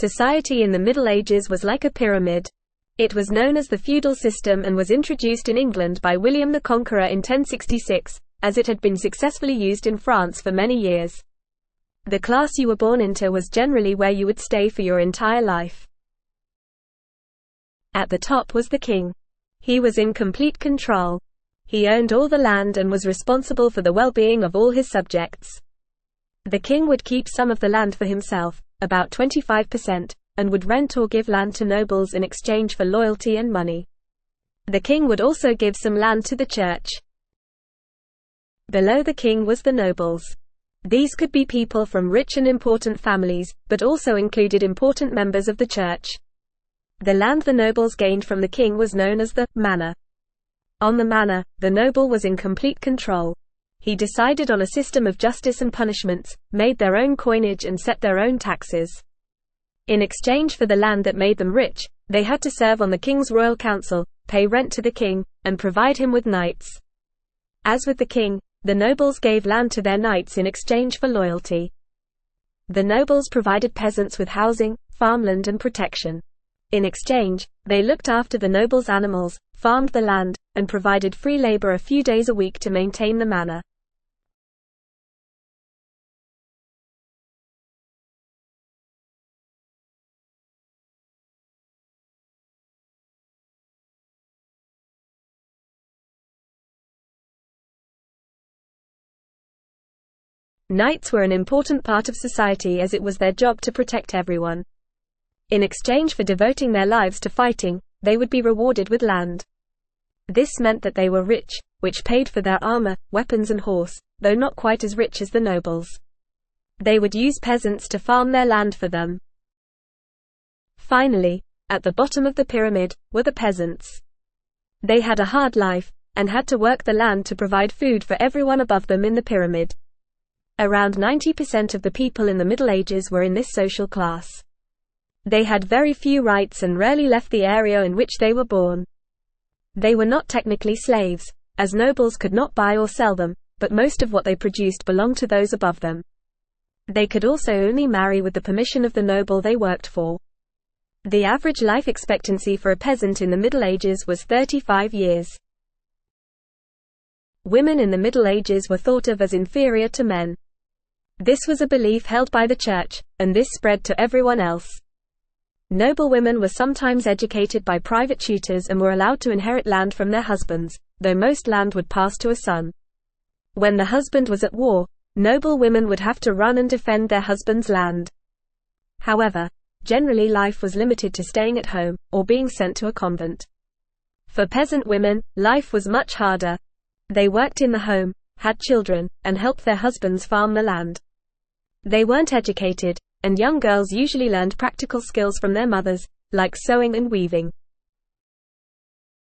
Society in the Middle Ages was like a pyramid. It was known as the feudal system and was introduced in England by William the Conqueror in 1066, as it had been successfully used in France for many years. The class you were born into was generally where you would stay for your entire life. At the top was the king. He was in complete control. He owned all the land and was responsible for the well-being of all his subjects. The king would keep some of the land for himself, about 25%, and would rent or give land to nobles in exchange for loyalty and money. The king would also give some land to the church. Below the king was the nobles. These could be people from rich and important families, but also included important members of the church. The land the nobles gained from the king was known as the manor. On the manor, the noble was in complete control. He decided on a system of justice and punishments, made their own coinage and set their own taxes. In exchange for the land that made them rich, they had to serve on the king's royal council, pay rent to the king, and provide him with knights. As with the king, the nobles gave land to their knights in exchange for loyalty. The nobles provided peasants with housing, farmland and protection. In exchange, they looked after the nobles' animals, farmed the land, and provided free labor a few days a week to maintain the manor. Knights were an important part of society as it was their job to protect everyone. In exchange for devoting their lives to fighting, they would be rewarded with land. This meant that they were rich, which paid for their armor, weapons and horse, though not quite as rich as the nobles. They would use peasants to farm their land for them. Finally, at the bottom of the pyramid, were the peasants. They had a hard life, and had to work the land to provide food for everyone above them in the pyramid. Around 90% of the people in the Middle Ages were in this social class. They had very few rights and rarely left the area in which they were born. They were not technically slaves, as nobles could not buy or sell them, but most of what they produced belonged to those above them. They could also only marry with the permission of the noble they worked for. The average life expectancy for a peasant in the Middle Ages was 35 years. Women in the Middle Ages were thought of as inferior to men. This was a belief held by the church, and this spread to everyone else. Noble women were sometimes educated by private tutors and were allowed to inherit land from their husbands, though most land would pass to a son. When the husband was at war, noble women would have to run and defend their husband's land. However, generally life was limited to staying at home, or being sent to a convent. For peasant women, life was much harder. They worked in the home, had children, and helped their husbands farm the land. They weren't educated, and young girls usually learned practical skills from their mothers, like sewing and weaving.